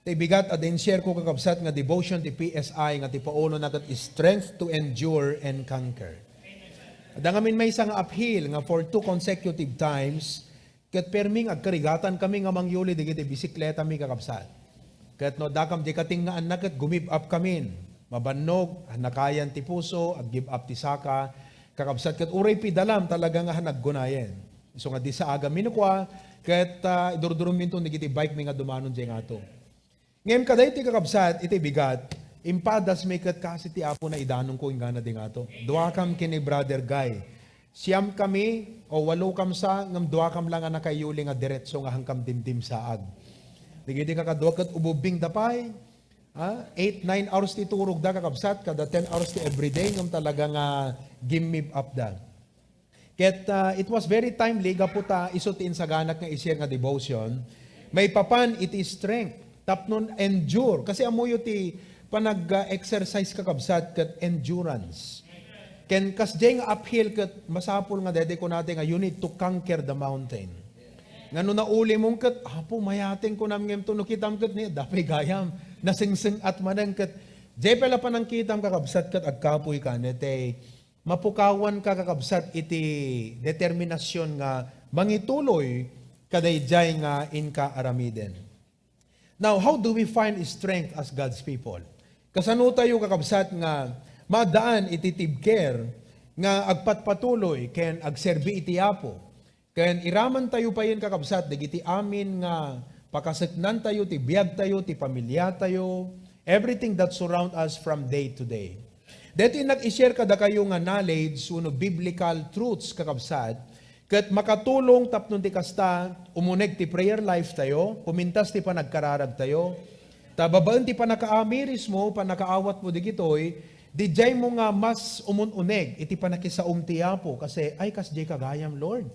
Tay bigat at share ko kakabsat nga devotion ti PSI nga ti paulo na kat strength to endure and conquer. At ang amin may isang uphill nga for 2 consecutive times kat perming agkarigatan kami nga mangyuli digiti bisikleta mi kakabsat. Kat no dakam di katingaan na kat gumib up kami. Mabannog, nakayan ti puso, ag give up ti saka, kakabsat kat uray pidalam talaga nga naggunayen. So nga di sa aga minukwa kat idurdurum minto digiti bike mi nga dumanon di nga to. Ngayon kada iti kakabsat, iti bigat, impadas may kat kasi ti apo na idanong ko ingana di nga to. Dua kam kini brother Guy. Siyam kami, o 8 kam sa, ngam dua kam lang nga nakayuli nga diretso nga hangkam dimdim saag. Digiti kakadwa kat ububing dapay, 8-9 hours ti turog da kakabsat, kada 10 hours ti everyday, ngam talaga nga gimmib up da. Ket it was very timely, gaputa isutin sa ganak nga isir nga devotion, may papan iti strength, tapnon endure. Kasi amuyo ti panag-exercise kakabsat kat endurance. Ken kasjay nga uphill kat masapul nga dede ko natin nga you need to conquer the mountain. Nga no nauli mong kat, apo mayating ko namngem to no kitam kat niya, dapay gayam, nasingsing at manang kat, jay pala pa nang kitam kakabsat kat agkapoy ka, nete, mapukawan ka kakabsat iti determinasyon nga mangituloy kadayjay nga inka aramiden. Now, how do we find strength as God's people? Kasano tayo kakabsat nga madaan iti tibker nga agpatpatuloy ken agserbi iti apo. Ken iraman tayo pa yun kakabsat dagiti amin nga pakasaknan tayo ti biag tayo ti pamilya tayo, everything that surround us from day to day. Dito nag-i-share kada kayo nga knowledge uno biblical truths kakabsat. Kat makatulong tapnon ti kasta, umuneg ti prayer life tayo, pumintas ti panagkararag tayo, tababaan ti panakaamiris mo, panakaawat mo digitoy, di jay mo nga mas umununeg, iti panakisaum ti apo, kasi ay kasjay kagayam Lord.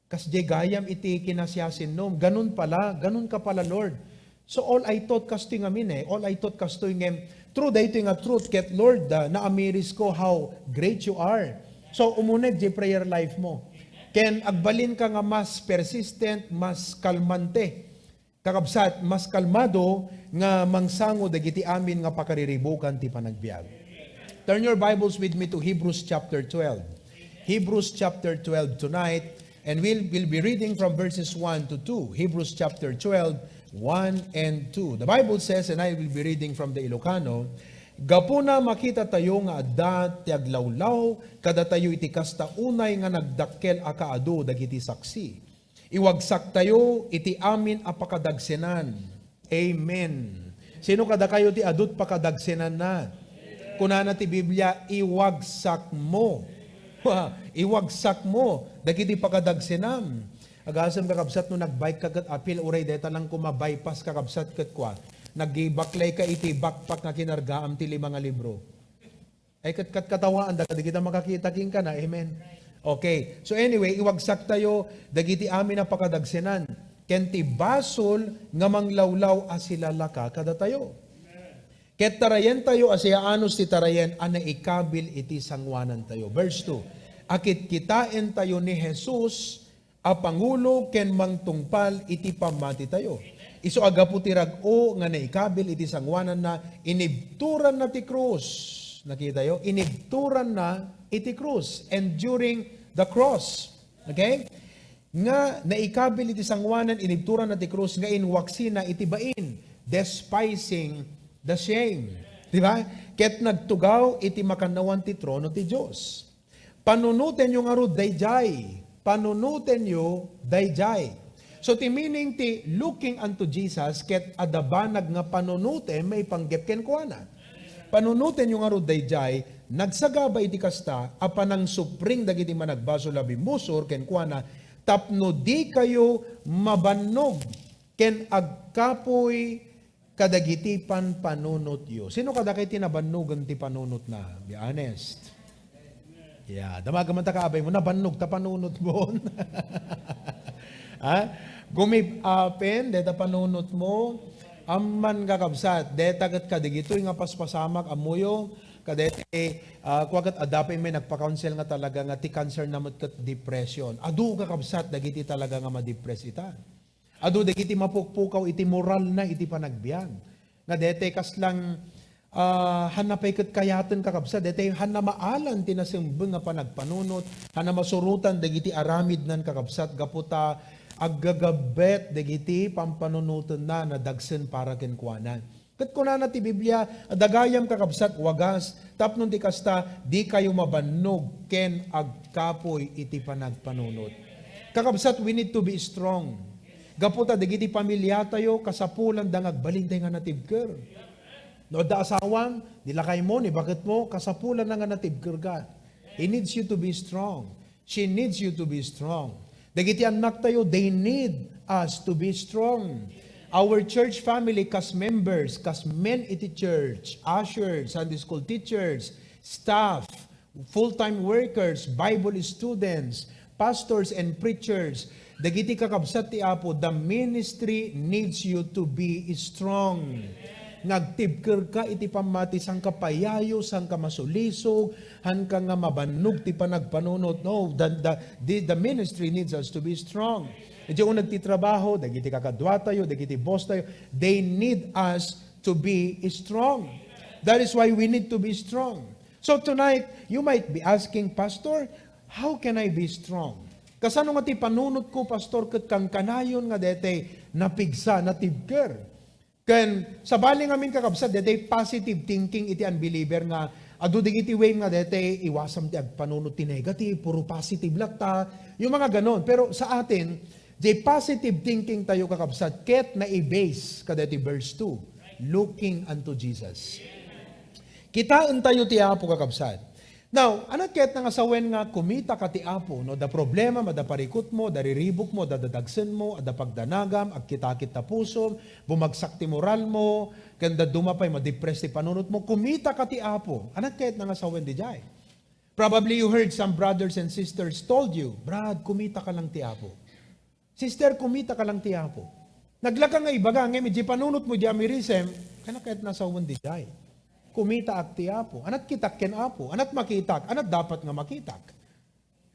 Kasjay gayam iti kinasyasin nom, ganun pala, ganun ka pala Lord. So all I thought kasto nga min all I thought kasto ngem, true dahito nga truth, ket Lord, naamiris ko how great you are. So umuneg di prayer life mo. Ken agbalin ka nga mas persistent, mas kalmante. Kakabsat, mas kalmado nga mangsango dagiti amin nga pakariribukan ti panagbiag. Turn your Bibles with me to Hebrews chapter 12. Hebrews chapter 12 tonight, and we'll be reading from verses 1 to 2. Hebrews chapter 12, 1 and 2. The Bible says, and I will be reading from the Ilocano, gapuna makita tayo nga adda ti aglawlaw, kada tayo iti kasta unay nga nagdakkel a kaadu dagiti saksi. Iwagsak tayo iti amin a pakadagsenan. Amen. Sino kada kayo ti adut pakadagsenan na? Kunana ti Biblia, iwagsak mo. Iwagsak mo dagiti pakadagsenan. Agasam kakabsat no nagbike kagat apil uray deta lang kumabypass kakabsat kat kwa. Naggibaklay ka iti backpack na kinargaam ti 5 libro. Ay katawaan da kita makakita king ka na. Amen. Okay. So anyway, iwagsak tayo dagiti amin na pakadagsenan. Ken ti basol nga manglawlaw asilalaka kada tayo. Ket tarayen tayo asiaanos ti tarayen ana ikabil iti sangwanan tayo. Verse 2. Akit kitain tayo ni Jesus a pangulo ken mangtungpal iti pamati tayo. Isu agapu ti rag-o nga naikabil iti sangwanan na inibturan na ti krus. Nakita yo? Inibturan na iti krus. Enduring the cross. Okay? Nga naikabil iti sangwanan, inibturan na ti krus, nga inwaksi na iti bain, despising the shame. Diba? Ket nagtugaw iti makanawan ti trono ti Diyos. Panunuten yung arud dayjay. Panunuten yo dayjay. So ti meaning ti looking unto Jesus ket adabanag nga panunuten may panggep ken kuana. Panunuten yung arud dayjay nagsagaba iti kasta apanang supring dagiti managbaso labi musor ken kuana tapno di kayo mabannog ken agkapoy kadagiti panunot yo. Sino kada kay tinabannogan ti panunot na? Be honest. Yeah, damagan man ta kaabay mo nabannog ta panunot mo. Gumip-apen, deta panunot mo, amman kakabsat, deta kat kadigito, nga paspasamak, amuyo, kadete, kwagat adapay may nagpa-counsel nga talaga nga ti cancer namot kat depression. Adu kakabsat, dagiti talaga nga ma-depress ita. Adu dagiti mapukpukaw iti moral na iti panagbiag. Nga dete kas lang hanapay ket kayaten kakabsat, dete hanna maalan tinasimbeng nga panagpanunot, hanna masurutan dagiti aramid nan kakabsat gaputa aggagabet dagiti pampanunutan na dagsen para kenkwanan. Ket kunana ti Biblia, dagayam kakabsat wagas, tapnon ti kasta di kayo mabannog ken agkapoy iti panagpanunot. Kakabsat, we need to be strong. Gaputa dagiti pamilya tayo kasapulan dangag balintay nga natibker. No da asawang dilakay mo ni bakit mo kasapulan na nga natibker ka. He needs you to be strong. She needs you to be strong. Dagiti anak tayo, they need us to be strong. Our church family, kas members, kas men iti church, ushers, Sunday school teachers, staff, full-time workers, Bible students, pastors and preachers, dagiti kakabsat ti Apo, the ministry needs you to be strong. Ngagtibker ka iti pamati sang kapayayo, sang kamasulisog, han ka nga mabannog ti panagpanunot. No, the ministry needs us to be strong. Iti unag ti trabaho, dagiti kakadwa tayo, dagiti boss tayo, they need us to be strong. That is why we need to be strong. So tonight, you might be asking, Pastor, how can I be strong? Kasano nga ti panunot ko, Pastor, ket kang kanayon nga dete napigsa, natibker. Ken sa bali ngamin kakabsat, dete positive thinking iti unbeliever nga adu digiti way nga dete iwasam ti agpanunot ti negative, puro positive latta, yung mga ganon. Pero sa atin, the positive thinking tayo kakabsat, ket na i-base kadeti verse 2, looking unto Jesus. Kitaan tayo ti Apo kakabsat. Now, anak ket nga sawen nga kumita ka ti Apo, no, da problema, madaparikot mo, dariribok mo, dadadagsen mo, ada pagdanagam, agkitakit ta puso, bumagsak ti moral mo, kanda dumapay, madepress ti panunot mo, kumita ka ti Apo. Anak ket nga sawen di jay. Probably you heard some brothers and sisters told you, Brad, kumita ka lang ti Apo. Sister, kumita ka lang ti Apo. Naglaka nga ibaga, ngayon, medyo panunot mo di amirisem, anak ket nga sawen di jay. Kumita ak ti Apo. Anat kitak ken Apo. Anat makitak. Anat dapat nga makitak.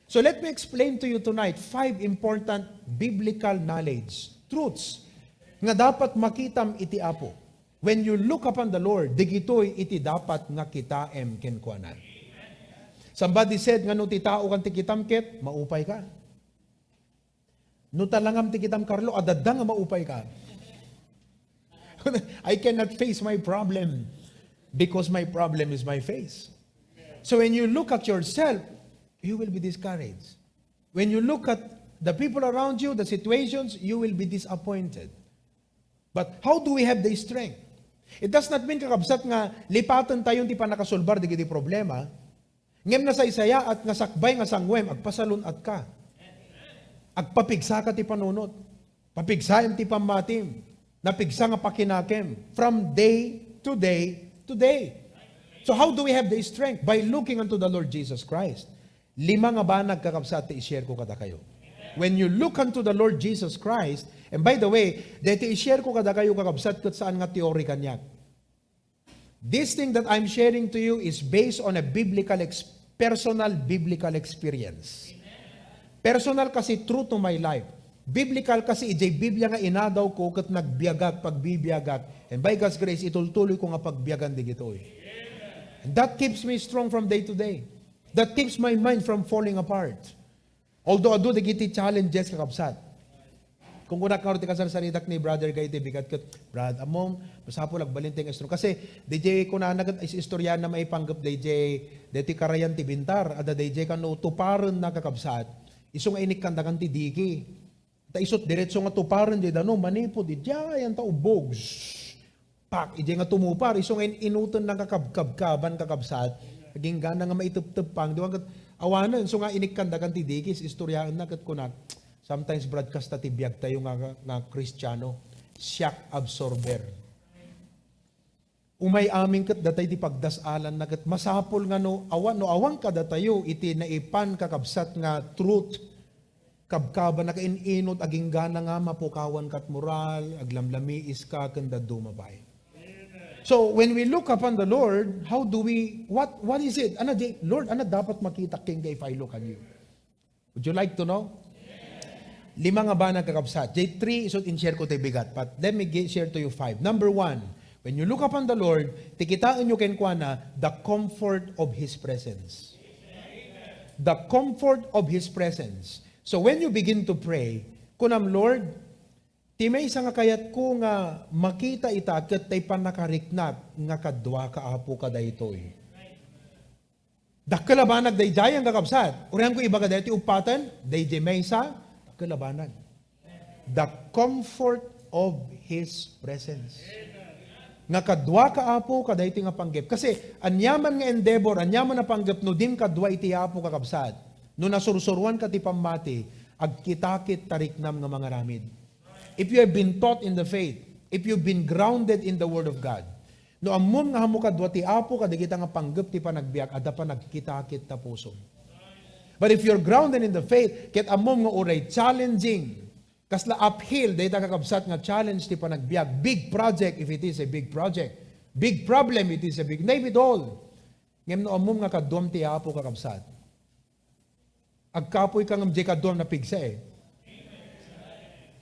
So let me explain to you tonight 5 important biblical knowledge, truths, nga dapat makitam iti Apo. When you look upon the Lord, digitoy iti dapat nga kitaem kenkwanan. Somebody said nga no ti tao kan ti kitam ket, maupay ka. No talangam ti kitam Carlo, adadda nga maupay ka. I cannot face my problem. Because my problem is my face. So when you look at yourself, you will be discouraged. When you look at the people around you, the situations, you will be disappointed. But how do we have the strength? It does not mean kakabsat nga lipatan tayo ti panakasulbar di kiti problema. Ngem na sa isaya at nga sakbay nga sangwem, agpasalun at ka. Agpapigsa ka ti panunot. Papigsayam ti pamatim. Napigsa nga pakinakem. From day to day, today. So how do we have the strength? By looking unto the Lord Jesus Christ. 5 nga ba nagkakabsat ti i-share ko kada kayo? When you look unto the Lord Jesus Christ, and by the way, dito i-share ko kada kayo kakabsat kat saan nga teori kanyak. This thing that I'm sharing to you is based on a personal biblical experience. Personal kasi true to my life. Biblical kasi ijay Biblia nga inadaw ko kat nagbiagak, pagbibiagak. And by God's grace, itultuloy ko nga pagbiagan di gitoy. And that keeps me strong from day to day. That keeps my mind from falling apart. Although ado di giti challenges kakabsat. Kung kuna ka ti kasar-saritak ni brother kay ti bigat kat, Brad, among, masapo lagbalinteng strong. Kasi, DJ ko na nagat is istorya na maipanggap DJ, deti karayan ti bintar, ada DJ ka no tuparan na kakabsat, isong inik kandagan ti diki. Ta isot diretso nga tuparan di dano manipo di diyan ta ubog. Pak ije nga tumupar isong inuton nang kakabkaban kakabsat. Naging gana nga maituptup pang diwan kat awanan so nga inikkandagan ti dikis istoryaan na kat kunak. Sometimes broadcast ta ti biag tayo nga Kristiyano, shock absorber. Umay amin kat datay ti pagdasalan na kat masapol nga no awang ka datayo iti naipan kakabsat nga truth. Kabkaba na kain-inot, aging gana nga mapukawan kat moral, aglamlami iska, kanda dumabay. So, when we look upon the Lord, how do we, what is it? Lord, dapat makita king if I look at you? Would you like to know? Lima nga ba nagkakabsat? J3 isot in-share ko tayo bigat. But let me share to you 5. Number 1, when you look upon the Lord, tikitaan nyo kenkwana the comfort of His presence. The comfort of His presence. So when you begin to pray, kunam Lord, ti may isa nga kayat ko nga makita ita ket tay panakariknat nga kadwa kaapo kada itoy. Dakalabanag dayjay ang kakabsat. Urihan ko iba kada iti upatan, dayjay may isa, dakalabanag. The comfort of His presence. Nga kadwa kaapo kada iti nga panggep. Kasi anyaman nga endeavor, anyaman na panggep no din kadwa iti apo kakabsat. No nasursuruan ka ti pamati, agkitakit tariknam nga mga ramid. If you have been taught in the faith, if you've been grounded in the Word of God, no ammom nga hamo kadwa ti apo kadagita nga panggep ti panagbiag adda pa nagkitakit ta puso. But if you're grounded in the faith, ket ammom nga uray challenging, kasla uphill dayta kakabsat nga challenge ti panagbiag, big project if it is a big project, big problem it is a big, name it all. Ngem no ammom nga kadwam ti apo kakabsat. Agkapoy kang amdi kadwam na pigsa eh.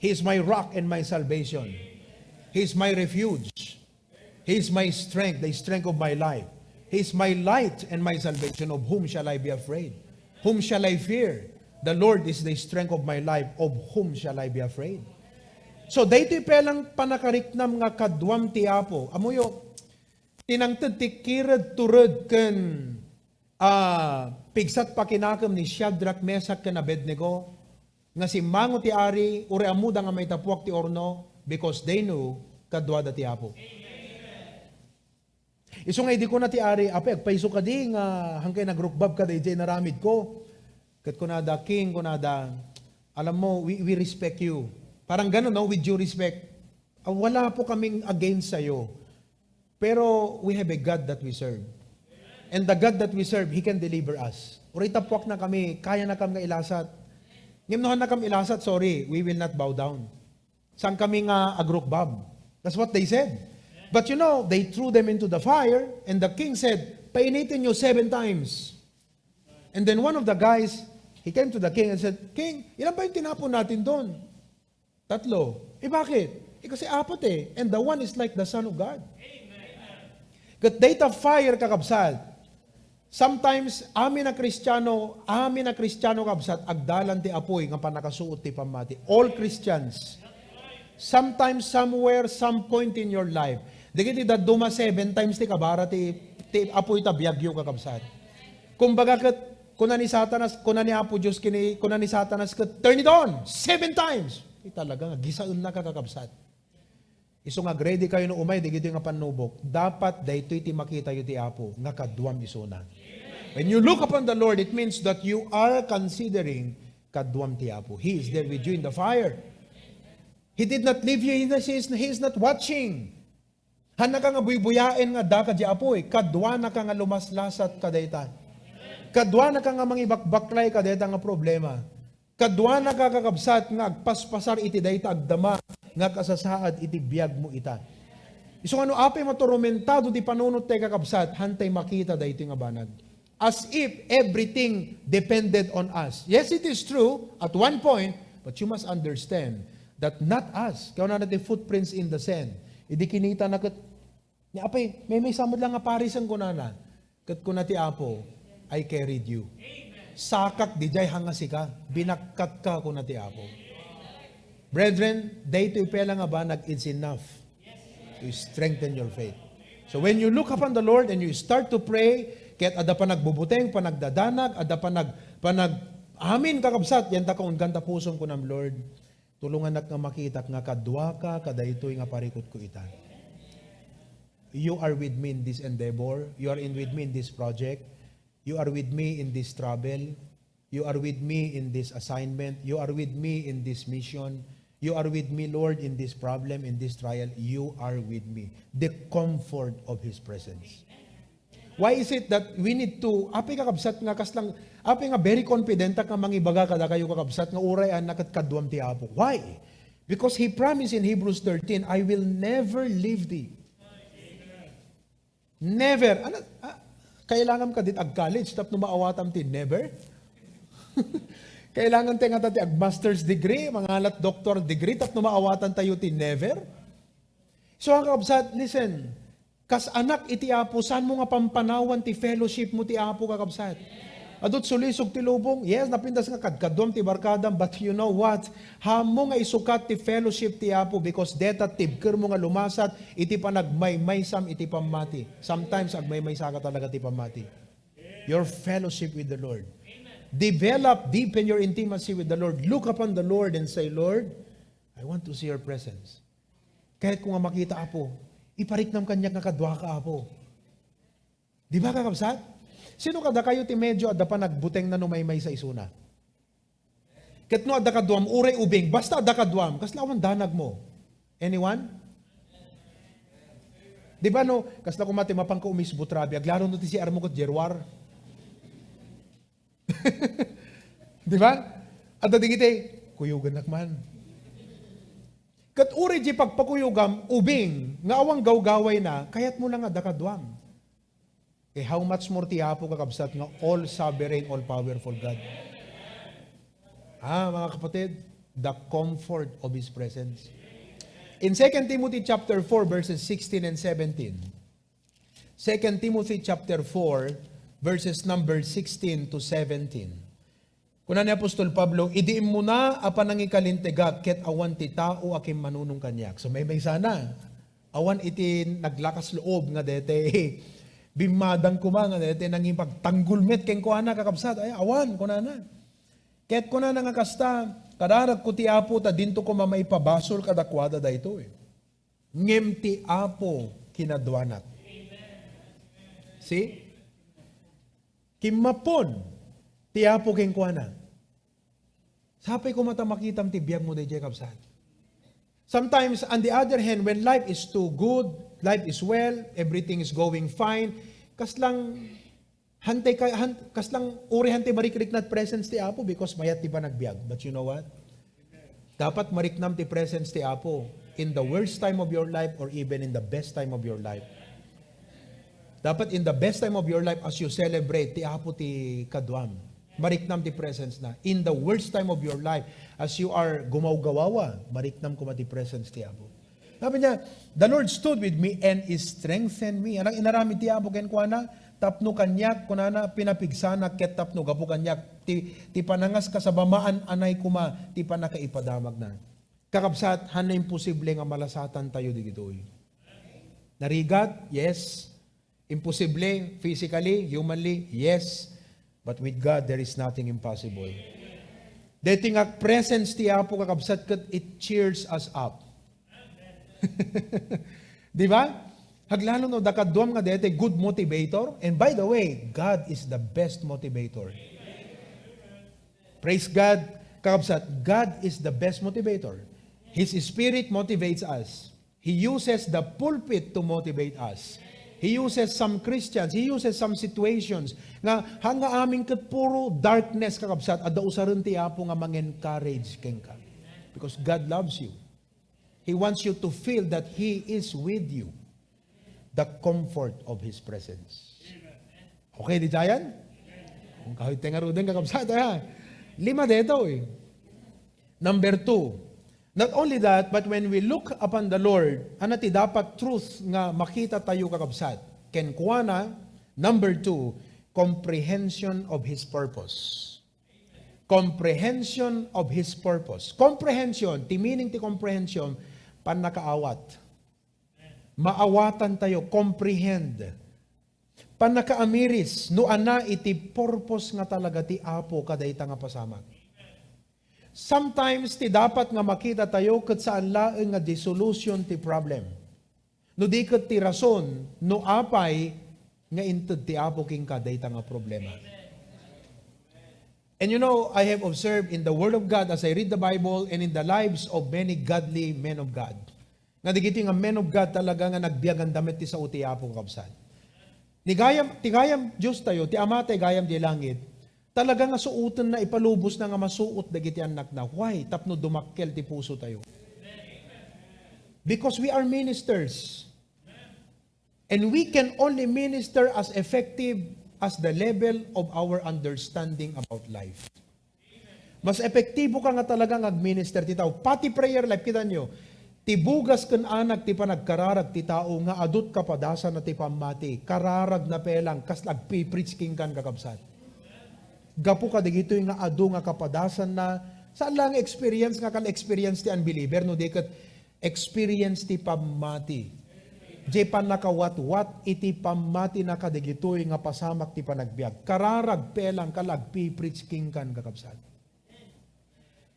He is my rock and my salvation. He is my refuge. He is my strength, the strength of my life. He is my light and my salvation. Of whom shall I be afraid? Whom shall I fear? The Lord is the strength of my life. Of whom shall I be afraid? So, dayto pelang panakariknam nga kadwam ti Apo. Amuyo, tinangtad ti kirad turad ken pigsat pakinakam ni Shadrach, Meshach ken Abednego nga si mango ti ari uri amuda nga may tapuak ti orno because they knew kadwa da ti Apo. Iso nga di ko na ti ari, ape, agpaiso ka di nga hangkay nagrukbab ka da iti naramid ko. Kat ko na da king, ko na da, alam mo, we respect you. Parang gano'n, no? With due respect. Wala po kaming against sa'yo. Pero we have a God that we serve. And the God that we serve, He can deliver us. Uri tapuak na kami, kaya na kami ilasat. Ngimnohan na kami ilasat, sorry, we will not bow down. Saan kami nga agrukbab? That's what they said. But you know, they threw them into the fire, and the king said, painitin nyo 7 times. And then one of the guys, he came to the king and said, King, ilan ba yung tinapon natin doon? 3. Bakit? Kasi 4 eh. And the one is like the Son of God. Kat data fire kakabsat. Sometimes, amin na Kristiyano kabsat, agdalan ti apoy, nga panakasuot ti pamati. All Christians. Sometimes, somewhere, some point in your life, digiti da duma 7 times ti kabara ti apoy ta biagyo kakabsat. Kumbaga ket kuna ni Satanas, kuna ni Apo Dios kini, kuna ni Satanas ket turn it on 7 times. Talaga nga gisaon na kakabsat. Iso nga ready kayo no umay digiti nga panubok. Dapat daytoy ti makita yu ti Apo nga kadwam isuna. When you look upon the Lord, it means that you are considering kadwam ti Apo. He is there with you in the fire. He did not leave you. He is not watching. Hana ka nga buy-buyain nga daka di apoy. Kadwa na ka nga lumaslasat kadayta. Kadwa na ka nga mangibakbaklay kadayta nga problema. Kadwa na ka kakabsat nga agpaspasar iti dayta agdama nga kasasaad iti biyag mo ita. Iso ano apay maturumentado di panunot tay kakabsat hantay makita dayto nga banag. As if everything depended on us. Yes, it is true at one point, but you must understand that not us. Kaya na natin footprints in the sand. Idi kinita na kat, apay, may samod lang nga parisan ko na. Kat ko na ti Apo, I carried you. Sakak di jay hangasi ka, binakkat ka ko na ti Apo. Brethren, dayto ipela nga ba it's enough to strengthen your faith. So when you look upon the Lord and you start to pray, ket ada pa nagbubuteng, panagdadanag, ada pa amin kakabsat, yan ta kaun ganda puson ko ng Lord. Tulungan nak nga makita nga kadwa ka kadaytoy nga parikot ko ita. You are with me in this endeavor. You are with me in this project. You are with me in this trouble. You are with me in this assignment. You are with me in this mission. You are with me, Lord, in this problem, in this trial. You are with me. The comfort of His presence. Why is it that we need to, api kakabsat nga kaslang, api nga very confident nga mangibaga kada kayo kakabsat nga urayan nakatkadwam ti Apo. Why? Because He promised in Hebrews 13, I will never leave thee. Never. Kailangan ka dit ag-college, tap no maawatam ti never? Kailangan tayo nga ag master's degree, mangalat doctor degree, tapno maawatan tayo ti never. So ang kakabsat, listen, kas anak iti Apo, saan mo nga pampanawan ti fellowship mo ti Apo kakabsat? Adot sulisog ti lubong, yes, napindas nga kadkadom ti barkadam, but you know what? Hamo nga isukat ti fellowship ti Apo because deta tibker mo nga lumasat, iti pa nagmaymaysam, iti pamati. Sometimes agmaymaysa ka talaga ti pamati. Your fellowship with the Lord. Develop, deepen your intimacy with the Lord. Look upon the Lord and say, Lord, I want to see your presence. Kahit kung nga makita Apo, ipariknam kanya nga kadwa ka Apo. Di ba kakabsat? Sino kada kayo ti medyo adda pa nagbuteng na numaymay sa isuna? Ket no adda kadwam uray ubing, basta adda kadwam, kaslawan danag mo. Anyone? Di ba no, kasla kumati mapangko umisbut rabi, aglaro no ti si Armo ket Jerwar. Di ba? Adda digiti, kuyugan nakman. Ket uri di pagpakuyugam ubing, nga awang gawgaway na, kayat mo lang adda kadwam. How much more ti Apo kakabsat nga all-sovereign, all-powerful God. Mga kapatid, the comfort of His presence. In 2 Timothy chapter 4, verses 16 and 17. 2 Timothy chapter 4, verses number 16 to 17. Kuna ni Apostol Pablo, idiim mo na apan ang ikalintegak, ket awan ti tao akim manunong kanyak. So may sana. Awan iti naglakas loob nga dete, bimadang kumanga dete nang pagtanggulmet ken kuana kakabsat ay awan kunana. Ket kunana nga kasta kadarag ko ti Apo ta dinto ko mamaipabasol kadakwada dayto ngem ti Apo kinadwanat. See? Kimapon ti Apo ken kuana. Sapay ko mata makitam ti biag mo DJ kabsat. Sometimes, on the other hand, when life is too good, life is well, everything is going fine, kaslang uri hantay marikrik presence ti Apo because mayat ti pa nagbiag. But you know what? Dapat mariknam ti presence ti Apo in the worst time of your life or even in the best time of your life. Dapat in the best time of your life as you celebrate ti Apo ti kadwam. Mariknam ti presence na. In the worst time of your life, as you are gumaw-gawawa, mariknam ko ti presence ti Apo. Sabi niya, the Lord stood with me and strengthened me. Anang inaramid ti Apo ken kuana, tapno kanyak, kunana pinapigsana, ket tapno gapu kanyak, ti panangas kasabamaan anay kuma, ti panakaipadamag na. Kakabsat, hanay imposible nga malasatan tayo digitoy. Narigat? Yes. Imposible, physically, humanly? Yes. But with God, there is nothing impossible. Deti nga presence ti Apo kakabsat ket it cheers us up. Di ba? Haglalo no dakadwam nga dete good motivator. And by the way, God is the best motivator. Praise God. Kakabsat, God is the best motivator. His Spirit motivates us. He uses the pulpit to motivate us. He uses some Christians, He uses some situations nga hanga aming ket puro darkness kakabsat adda usaron ti Apo nga mang-encourage kenka. Because God loves you. He wants you to feel that He is with you. The comfort of His presence. Okay, di tayan? Kung kahit tengaruden kakabsat, ha? 5 dito eh. Number 2. Not only that, but when we look upon the Lord, anati dapat truth nga makita tayo kakabsat. Ken kuana, number 2, comprehension of His purpose. Comprehension of His purpose. Comprehension, ti meaning ti comprehension, panakaawat. Maawatan tayo, comprehend. Panakaamiris, no ana iti purpose nga talaga ti Apo kadayta nga pasamak. Sometimes ti dapat nga makita tayo ket saan laeng nga di solution ti problem. No di ket ti rason no apay nga inted ti Apo king kadayta nga problema. And you know, I have observed in the Word of God as I read the Bible and in the lives of many godly men of God. Nga digiti nga men of God talaga nga nagbiagan damit ti sa uti Apo kabsat. Ti gayam Diyos tayo, ti Ama tayo gayam di langit. Talaga nga suutan na ipalubos na nga masuot dagiti anak na. Why? Tapno dumakkel ti puso tayo. Because we are ministers. And we can only minister as effective as the level of our understanding about life. Mas epektibo ka nga talaga mag-minister ti tao. Pati prayer life, kita nyo, tibugas kan anak ti panagkararag ti tao nga adut kapadasan na ti pamati. Kararag na pelang, kas nagpipreach king kan kakabsat. Gapu ka digito yung nga adu nga kapadasan na, saan lang experience nga kan experience ti unbeliever, no di kat experience ti pamati. Di pa nakawat-wat iti pamati na kadigitoy nga pasamak ti panagbiag. Kararag pelang kalagpipreach king kan kakabsat.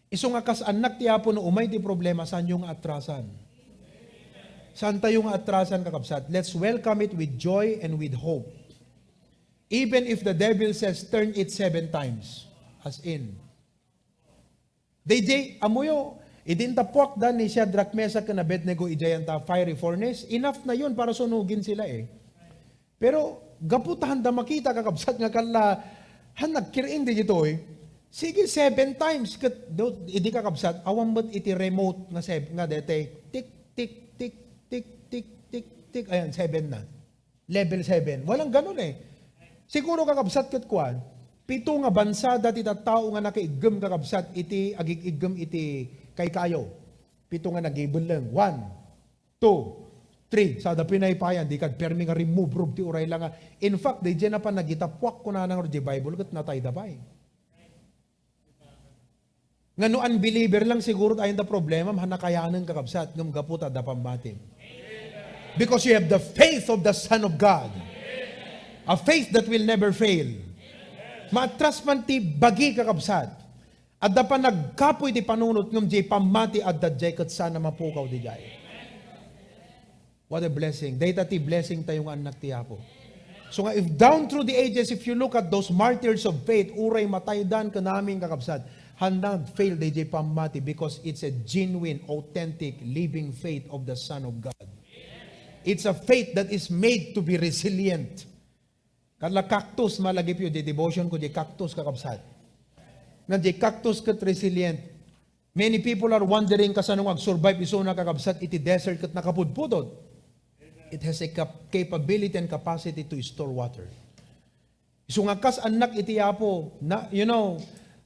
Iso nga kas anak ti Apo no umay ti problema saan yung atrasan. Saan tayo nga atrasan kakabsat? Let's welcome it with joy and with hope. Even if the devil says turn it 7 times. As in. DJ, amuyo, idintapwak dan ni Shadrach, Meshach, and Abednego ijayanta fiery furnace, enough na yun para sunugin sila eh. Pero, gaputahan da makita kakabsat nga kala, nagkirain di dito eh. Sige, 7 times, hindi kakabsat, awang mo't iti remote nga dete, tik, tik, tik, tik, tik, tik, tik, ayan, 7 na. Level 7. Walang ganun eh. Siguro kakabsat kat kuan, 7 nga bansada ti tao nga nakaigem kakabsat iti, agigigem iti, kay kayo. 7 nga nag-ibon lang. 1, 2, 3. Sa da pinaypayan, di kad permi nga remove rub ti uray lang. In fact, di dyan na pa nagitapwak ko na ng di Bible, kat natay dabay. Nga no unbeliever lang siguro tayo na problema, mahanakayanan kakabsat, ngam gaputa da pambatin. Because you have the faith of the Son of God. A faith that will never fail. Maatras man ti bagi kakabsat. At da pa nagkapoy ti panunot ng jay pamati at da jay kat sana mapukaw di jay. What a blessing. Data ti blessing tayong anak ti Apo. So nga, if down through the ages, if you look at those martyrs of faith, uray mataydan ka namin kakabsat, handang fail di jay pamati because it's a genuine, authentic, living faith of the Son of God. It's a faith that is made to be resilient. Kala cactus malagip yun, di devotion ko di cactus kakabsat. Nga di cactus kat resilient. Many people are wondering kasano ag-survive iso na kakabsat iti desert kat nakapudpudod. It has a capability and capacity to store water. Iso nga kas anak iti Apo, na, you know,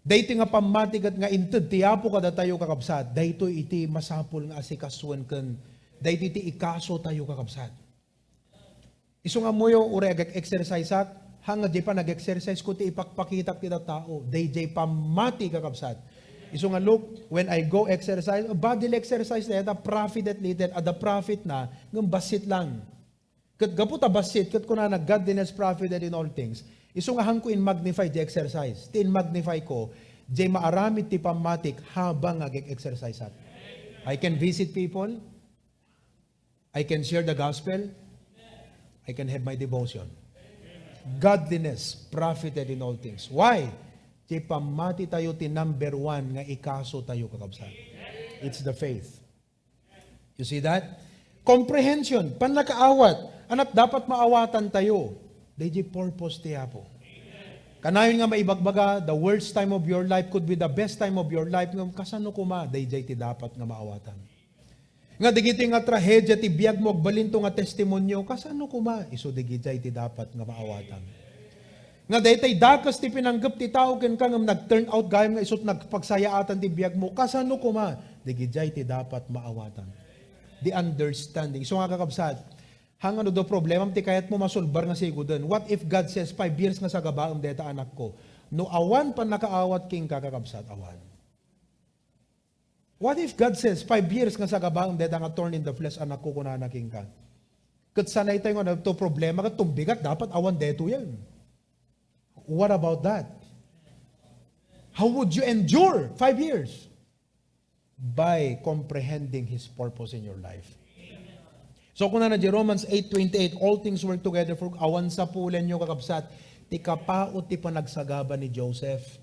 dahito nga pamatigat nga inted, ti Apo kada tayo kakabsat, dahito iti masapul nga asikasuan kan, dahito iti ikaso tayo kakabsat. Iso nga mo yung ure exercise at, hanga di pa nag-exercise ko ti ipakpakitak ti tao. DJ pamati kakabsat. Iso nga look, when I go exercise, bodily exercise na yata, profit at little, at the profit na, ng basit lang. Kat gaputa basit, kat ko na godliness profited in all things. Iso nga hang ko in magnify di exercise. Ti in magnify ko, di maaramid ti pamatik habang nag-exercise at. I can visit people, I can share the gospel, I can have my devotion. Godliness profited in all things. Why? Di pamati tayo ti number 1 nga ikaso tayo kakabsat. It's the faith. You see that? Comprehension, panakaawat. Anak dapat maawatan tayo. Di purpose ti Apo. Kanayon nga maibagbaga, the worst time of your life could be the best time of your life. Kasano kuma, di ti dapat nga maawatan. Nga digiti nga trahedya ti biag mo agbalinto nga testimonyo, kasano kuma? Iso digiti ti dapat nga maawatan. Nga daytay dakas ti pinanggap ti tao ken kang nag-turn out gayam nga isot nagpagsayaatan ti biag mo, kasano kuma? Digiti ti dapat maawatan. The understanding. So nga kakabsat, hang ano do problema ti kayat mo masulbar nga sigudan. What if God says 5 years nga sa gabaam deta anak ko? No awan pa nakaawat king kakabsat awan. What if God says, 5 years nga sa gabaang deta nga torn in the flesh, anak ko kuna naking ka. Kat sanay tayo nga to problema, kat tumbigat, dapat awan deto yan. What about that? How would you endure 5 years? By comprehending His purpose in your life. So kung na Romans 8:28, all things work together for awan sa pulen nyo kakabsat, ti kapaot ti panagsagaba ni Joseph.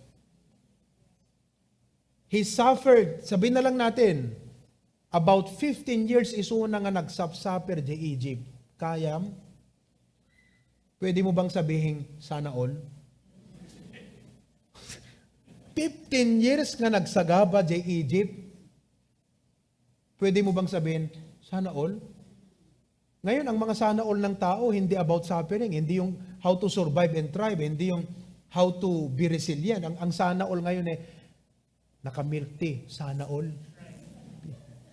He suffered, sabihin na lang natin, about 15 years iso na nga nagsapsaper di Egypt. Kayam? Pwede mo bang sabihin, sana all? 15 years nga nagsagaba di Egypt. Pwede mo bang sabihin, sana all? Ngayon, ang mga sana all ng tao, hindi about suffering, hindi yung how to survive and thrive, hindi yung how to be resilient. Ang sana all ngayon Naka-milk tea, sana all.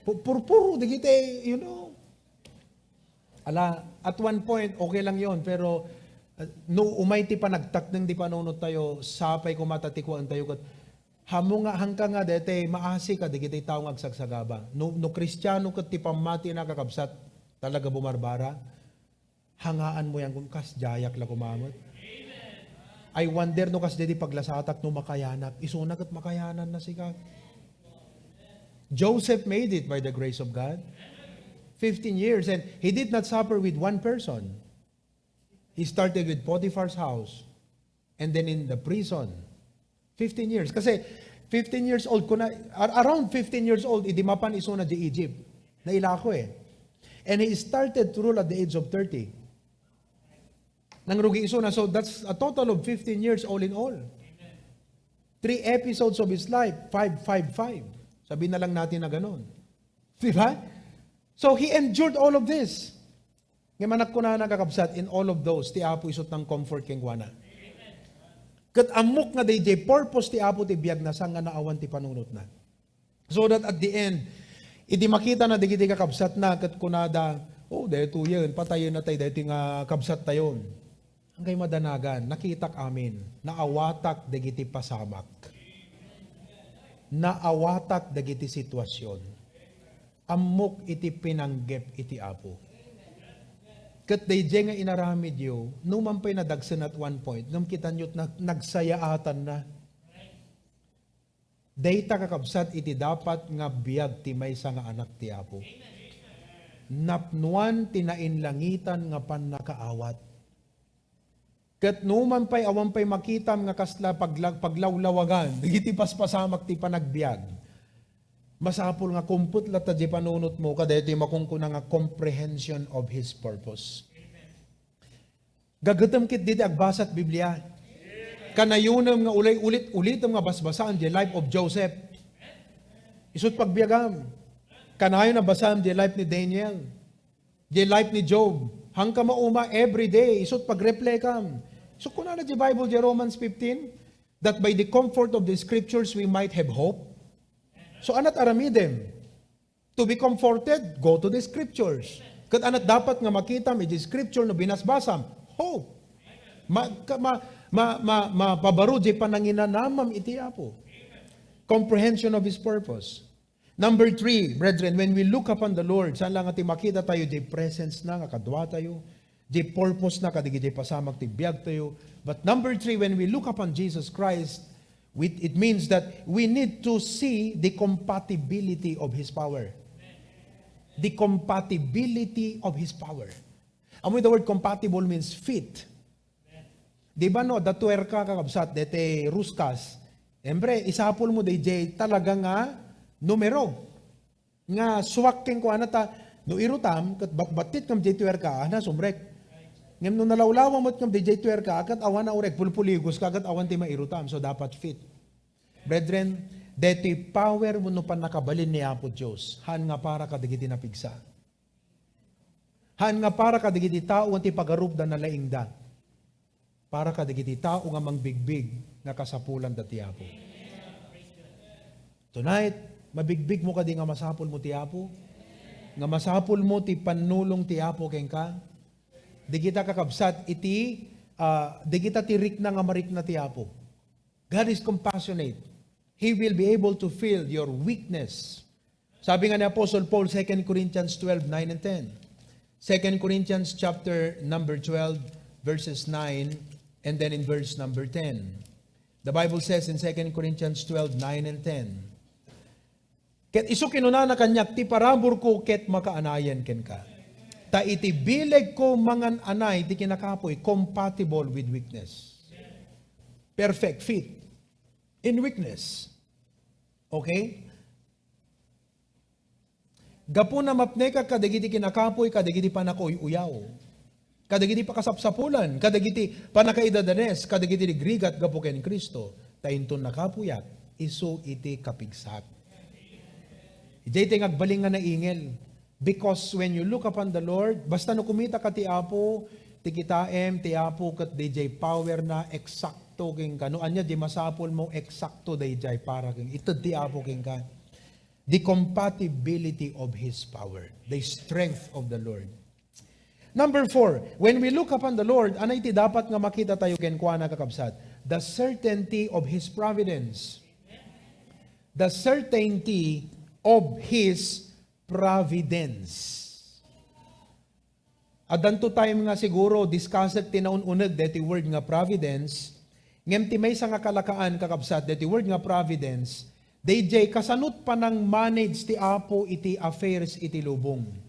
Puro, di kita, Ala, at one point, okay lang yon pero no umayti pa nagtaknang di panunod tayo, sapay kumatatikuan tayo kat hamo nga hangka nga dete maasi ka di kita tao agsagsagaba. No Kristiyano kat ti pamati na kakabsat talaga bumarbara. Hangaan mo yan kung kas jayak la kumamot. I wonder no kas dedi paglasatak no makayanak. Isunak at makayanan na siya. Joseph made it by the grace of God. 15 years and he did not suffer with one person. He started with Potiphar's house and then in the prison. 15 years. Kasi 15 years old, around 15 years old, idimapan iso na di Egypt. Nailako eh. And he started to rule at the age of 30. Nang rugi iso na. So that's a total of 15 years all in all. 3 episodes of his life, 5. Sabihin na lang natin na ganun. Diba? So he endured all of this. Nga manak ko na nakakabsat in all of those, ti Apo isot ng comfort keng wana. Kat amok nga DJ, purpose ti Apo ti biyag na sang nga naawan ti panunot na. So that at the end, idi makita na digiti kakabsat na, kat kunada, dahito yun, patayin na tayo, dahito nga kabsat tayon. Hanggang madanagan, nakitak amin, naawatak digiti pasamak. Naawatak digiti sitwasyon. Amok iti pinanggep iti Apo. Kat dayjay nga inaramid yo, numan pa'y nadagsan at one point, nung kita nyo't nagsayaatan na. Dayta kakabsat iti dapat nga biyag ti maysa nga anak ti Apo. Napnuan tinainlangitan nga pan nakaawat. Kat numan pa'y awan pa'y makitam nga kasla paglawlawagan, digiti paspasamak ti panagbiag. Masapul nga kumput lata di panunot mo, kadeti makungkuna nga comprehension of His purpose. Gagatam kit diti agbasat Biblia. Kanayunam nga ulit-ulitam nga basbasaan di life of Joseph. Isut pagbiagam. Kanayon na basam di life ni Daniel. Di life ni Job. Hangka mauma every day. Isut pagreflekam. So kuna na di Bible di Romans 15, that by the comfort of the scriptures we might have hope. So anat aramidem, to be comforted, go to the scriptures. Kat anat dapat nga makita may the scripture no binasbasam, hope. Mapabaro di pananginanamam iti Apo. Comprehension of His purpose. Number 3, brethren, when we look upon the Lord, saan lang ati makita tayo di presence na, kadwa tayo, di purpose na, kadigiti pasamak ti biyag tayo. But number 3, when we look upon Jesus Christ, it means that we need to see the compatibility of His power. The compatibility of His power. Amoy the word compatible means fit. Di ba no, datuer ka kakabsat, dete ruskas. Embre, isapol mo DJ talaga nga numero. Nga suwaking ko anata, no irutam, kat batit kam dituer ka, ana sumrek. Ngem no nalawlawa mo't kam DJ tuer ka, akat awan na urek, pulpuligos ka, akat awan ti mairutam. So dapat fit. Brethren, deti power mo no pan nakabalin ni Apo Diyos, han nga para kadigiti napigsa. Han nga para kadigiti tao, ti pagarupda na laingda. Para kadigiti tao nga mangbigbig nga kasapulan dati Apo. Tonight, mabigbig mo kadi nga masapul mo ti Apo, nga masapul mo ti panulong ti Apo keng ka, di kita kakabsat iti, di kita tirik na nga marik na ti Apo. God is compassionate. He will be able to feel your weakness. Sabi nga ni Apostle Paul, 2 Corinthians 12, 9 and 10. 2 Corinthians chapter number 12, verses 9, and then in verse number 10. The Bible says in 2 Corinthians 12, 9 and 10, ket isu kinuna na kanyak, ti parabor ko ket makaanayan ken ka. Ta iti bileg ko mangan anay ti kinakapoy compatible with weakness. Perfect fit in weakness. Okay? Gapo na mapne ka kadagiti kinakapoy, kadagiti panakoy uyaw. Kadagiti pakasapsapulan, kadagiti panakaidadanes, kadagiti rigrigat gapo ken Kristo, tainton nakapuyat, isu iti kapigsat. Ijay ti ngagbaling nga na ingel. Because when you look upon the Lord, basta no kumita ka ti Apo, ti kitaem, ti Apo kat DJ power na exact eksakto king ka. No anya di masapol mo eksakto dayjay para king ito di apo king ka. The compatibility of His power, the strength of the Lord. Number 4, when we look upon the Lord, anay ti dapat nga makita tayo kenkwana kakabsat? The certainty of His providence. The certainty of His providence. At danto time nga siguro, discussed tinaun-unag deti word nga providence, ngem ti may sa nga kalakaan kakabsat, deti word nga providence, DJ kasanut pa ng manage ti Apo iti affairs iti lubong.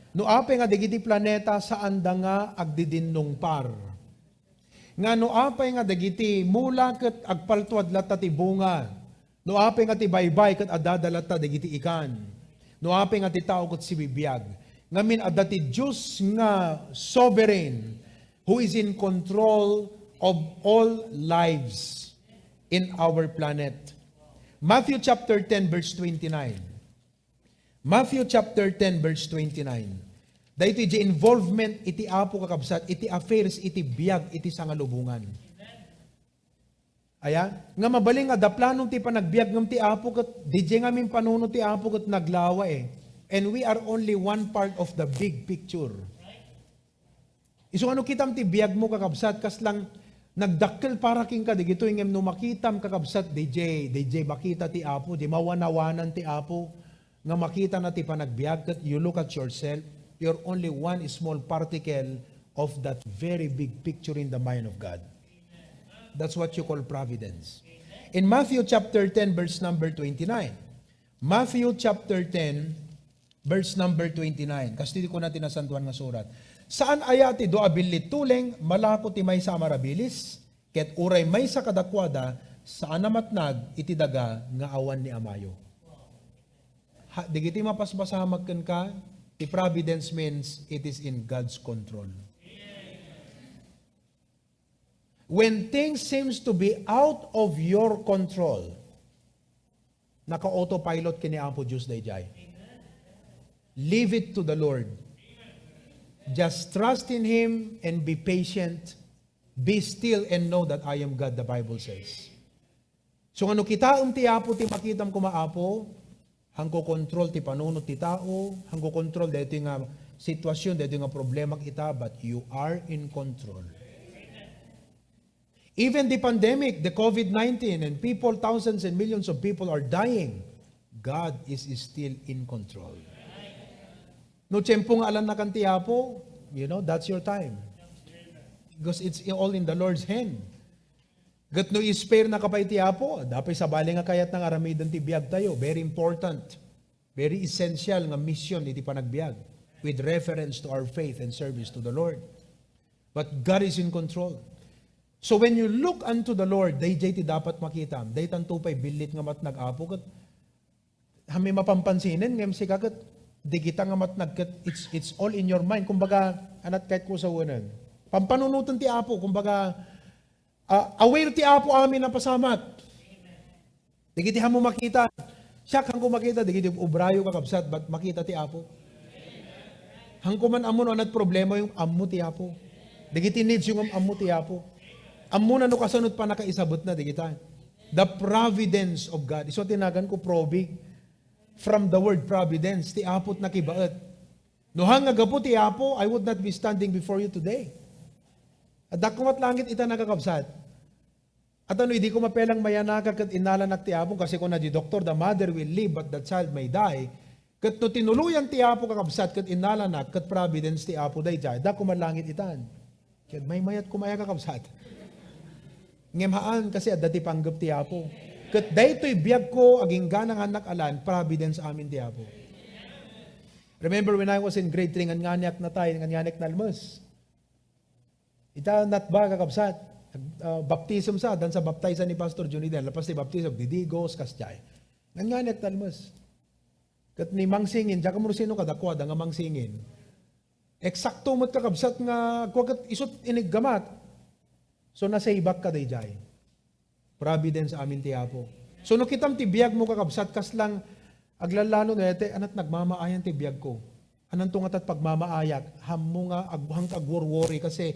No ape nga digiti planeta saan da nga agdidinong par. Nga no ape nga digiti mula ket agpaltuad lata ti bunga. No ape nga ti baybay ket adadalata digiti ikan. No ape nga ti tao ket sibibiyag. Ngamin adda ti Dios nga sovereign who is in control of all lives in our planet. Matthew chapter 10 verse 29. Matthew chapter 10 verse 29. Dahito iti involvement iti apo kakabsat, iti affairs, iti biyag, iti sangalubungan. Aya, nga mabaling nga da planong ti panagbiag ngam ti apo kat DJ nga min panuno ti apo kat naglawa eh. And we are only one part of the big picture. Iso ano kitam ti biyag mo kakabsat kas lang nagdakkel para king ka digito ingem no makitam kakabsat DJ makita ti apo, di mawanawanan ti apo nga makita na ti panagbiag kat you look at yourself, you're only one small particle of that very big picture in the mind of God. That's what you call providence. In Matthew chapter 10 verse number 29. Matthew chapter 10 verse number 29. Kasi ko natin na santuan nga surat. Saan ayati do abilit tuleng malako ti may sa marabilis ket uray may sa kadakwada saan namatnag iti daga nga awan ni amayo. Digiti mapasbasamag ken ka, the providence means it is in God's control. When things seems to be out of your control, naka-autopilot kini Apo Diyos dayjay. Leave it to the Lord. Just trust in Him and be patient. Be still and know that I am God, the Bible says. So ano kita ti Apo ti makitam kumaapo, hangko kontrol ti panunot ti tao, hangko kontrol dito nga sitwasyon, dito nga problema kita, but you are in control. Even the pandemic, the COVID-19, and people, thousands and millions of people are dying, God is still in control. No tiyempo nga alam na kanti Apo, that's your time. Because it's all in the Lord's hand. Gat no ispare na kapay ti Apo, dapay sa bali nga kayat ng aramidan ti biyag tayo. Very important, very essential nga mission iti panagbiag with reference to our faith and service to the Lord. But God is in control. So when you look unto the Lord, dayjay ti dapat makita. Daytan tupay bilit nga mat nag-apo kat hami mapampansinin ngem si kagat di kita nga mat nagkat it's all in your mind. Kumbaga anat kahit ko sa unan. Pampanunutan ti Apo, kumbaga aware ti Apo amin na pasamat. Digiti hamo makita. Siya kang makita digiti ubrayo kakabsat but makita ti Apo. Hangko man amon anat problema yung ammo ti Apo. Digiti needs yung ammo ti Apo. Ammo na no kasunod pa nakaisabot na digita. The providence of God. Iso tinagan ko probing from the word providence. Ti Apot na kibaet. No hangagapo ti Apo, I would not be standing before you today. At dakumat langit ita nakakabsat. At ano, hindi ko mapelang mayanaka kat inalanak ti Apo kasi kung na di doktor, the mother will live but the child may die. Kat no tinuluyan ti Apo kakabsat kat inalanak kat providence ti Apo dayjay. Dakumat langit itan. Kat may mayat kumaya kakabsat. Ngemhaan kasi at dati panggap ti Apo. Kat daytoy biyag ko aging ganang anak alan, providence amin ti Apo. Remember when I was in grade 3, nganganyak na tayo, nganganyak na almas. Ita nat ba kakabsat? Baptism sa, dan sa baptisan ni Pastor Johnny Del, lapas ni baptism, didigos, kastyay. Nganganyak na almas. Kat ni Mangsingin, diya ka mo sino kadakwad, ang Mangsingin. Eksakto mo't kakabsat nga, kwagat isot iniggamat. So nasa ibak ka dayjay. Providence amin ti Apo. So no kitam ti biyag mo kakabsat kas lang aglalano nete anat nagmamaayan ti biyag ko. Anan tungat at pagmamaayak hammo nga aghang kagworwori kasi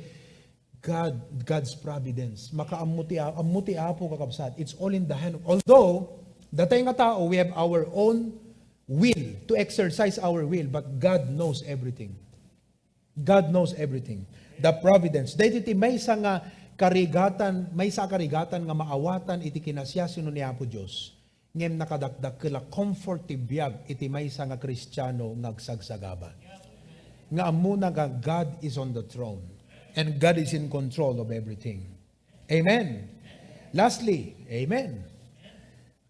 God's providence. Makaamuti apo kakabsat. It's all in the hand. Although, datay nga tao, we have our own will to exercise our will, but God knows everything. God knows everything. The providence. Dahil iti may sa nga karigatan, may sa karigatan nga maawatan iti kinasya sino ni Apo Diyos. Ngem nakadakdak kila comfort ti biyag iti may sa nga Kristiyano ngagsagsagaba. Nga amuna nga God is on the throne and God is in control of everything. Amen. Lastly, amen.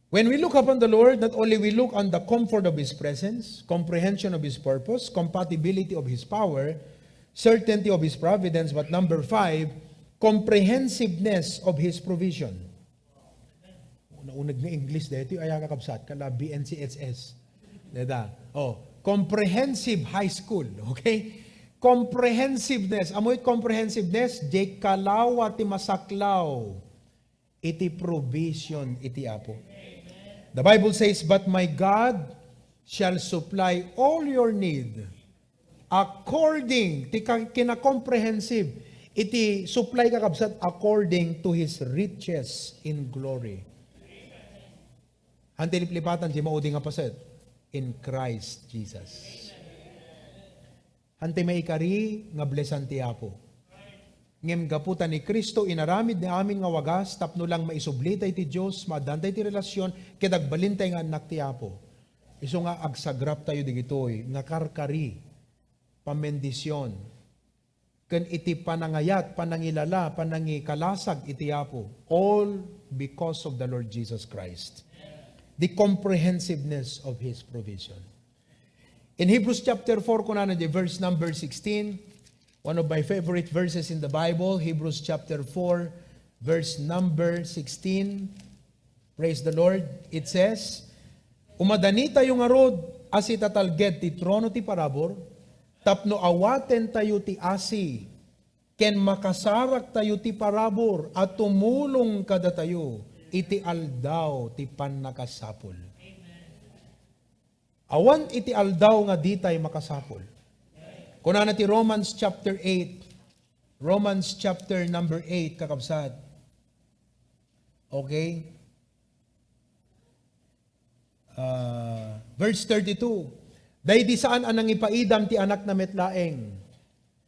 When we look upon the Lord, not only we look on the comfort of His presence, comprehension of His purpose, compatibility of His power, certainty of His providence, but number 5, comprehensiveness of His provision. Unag na English dito, ay kakabsat, kala BNCHS. Dada. Comprehensive high school, okay? Comprehensiveness. Amoy comprehensiveness, di kalawa ti masaklaw, iti provision, iti apo. The Bible says, but my God shall supply all your need according, kina-comprehensive, iti supply kakabsat according to His riches in glory. Antilipilipatan, di maudi nga paset, in Christ Jesus. Ante may ikari, nga blesan ti Apo. Ngem gaputan ni Kristo, inaramid ni amin nga wagas, tapno lang maisublitay ti Diyos, madantay ti relasyon, kedagbalintay nga anak ti Apo. Iso nga agsagrap tayo digitoy, nga karkari, pamendisyon, ken iti panangayat, panangilala, panangikalasag iti Apo, all because of the Lord Jesus Christ. The comprehensiveness of His provision. In Hebrews chapter 4, kunana di verse number 16, one of my favorite verses in the Bible, Hebrews chapter 4, verse number 16. Praise the Lord. It says, umadani tayo nga rod, asi tatalged ti trono ti parabor, tapno awaten tayo ti asi, ken makasarak tayo ti parabor, at tumulong kada tayo, iti aldaw ti pannakasapol. Awan iti aldaw nga di tayo makasapol. Kunana ti Romans chapter 8. Romans chapter number 8, kakabsat. Okay? Verse 32. Day di saan anang ipaidam ti anak na metlaeng.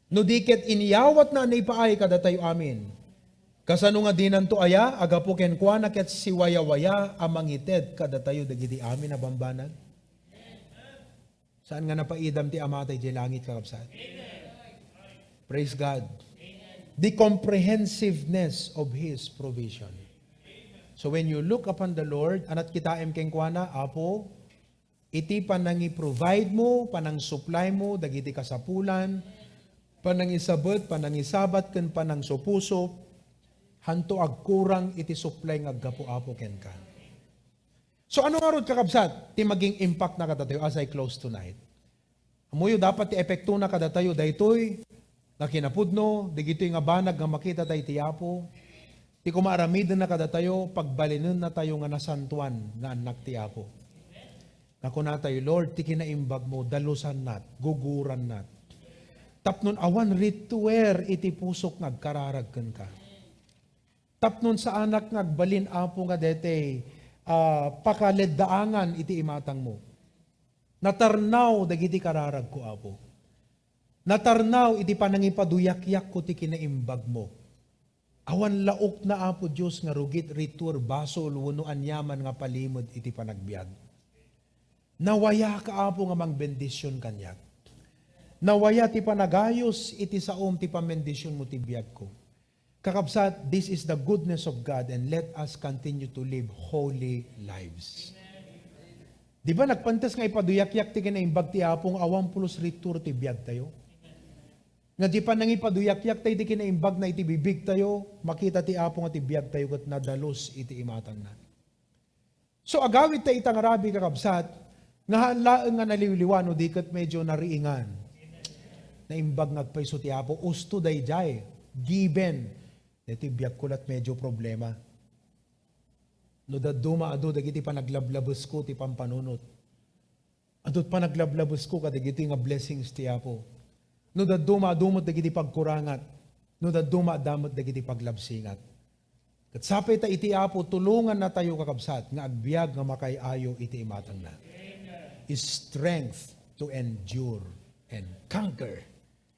No diket iniyawat na ipaay kada tayo amin. Kasano nga dinan to aya, agapo ken kuana ket siwaya-waya amang ited kada tayo dagiti amin na bambanag. Saan nga napaidam ti amatay di langit kakabsat? Praise God. The comprehensiveness of His provision. So when you look upon the Lord, anat kitaem keng kuana, Apo, iti panang i-provide mo, panang supply mo, dagiti kasapulan, panang isabot, panang isabat, ken panang supusop, hanto agkurang iti supply ng aggapo Apo ken ka. So ano nga rod kakabsat? Ti maging impact na kadatayo as I close tonight. Amuyo dapat ti epekto na kadatayo daytoy na kinapudno, digito'y nga banag nga makita tayo ti Apo. Ti kumaaramidin na kadatayo, pagbalinin na tayo nga nasantuan nga anak ti Apo. Naku na tayo, Lord, ti kinaimbag mo, dalusan nat, guguran nat. Tapnon awan rituer iti pusok ngagkararagken ka. Tapnon sa anak ngagbalin Apo nga dete, pakaleddaangan iti imatang mo. Natarnaw dagiti kararag ko Apo. Natarnaw iti panangipaduyak-yak ko ti kinaimbag mo. Awan laok na Apo Diyos nga rugit ritur basol wenno anyaman nga palimod iti panagbiag. Nawaya ka Apo nga mangbendisyon kanyak. Nawaya ti panagayos iti saom ti pamendisyon mo ti biag ko. Kakabsat, this is the goodness of God and let us continue to live holy lives. Di ba nagpantas nga ipaduyak-yak ti kinaimbag ti Apong awang pulos ritur ti biag tayo? Nga di pa nang ipaduyak-yak tayo ti kinaimbag na iti bibig tayo, makita ti Apong at ti biag tayo kat nadalos iti imatang na. So agawit tayo itang arabi kakabsat, nga halaan nga naliliwano di kat medyo nariingan. Na imbag ngagpaiso ti Apo, usto dayjay, given. Ito biyak kulat medyo problema. No daduma ado dagiti panaglablabos ko ti pampanunot. Adot panaglablabos ko kadagiti nga blessings ti Apo. No daduma adumot dagiti pagkurangat. no da dumadamot dagiti paglabsingat. Kat sapay ta iti Apo tulungan na tayo kakabsat nga agbyag nga makayayo iti imatang na. Is strength to endure and conquer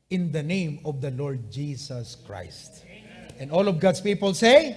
in the name of the Lord Jesus Christ. And all of God's people say,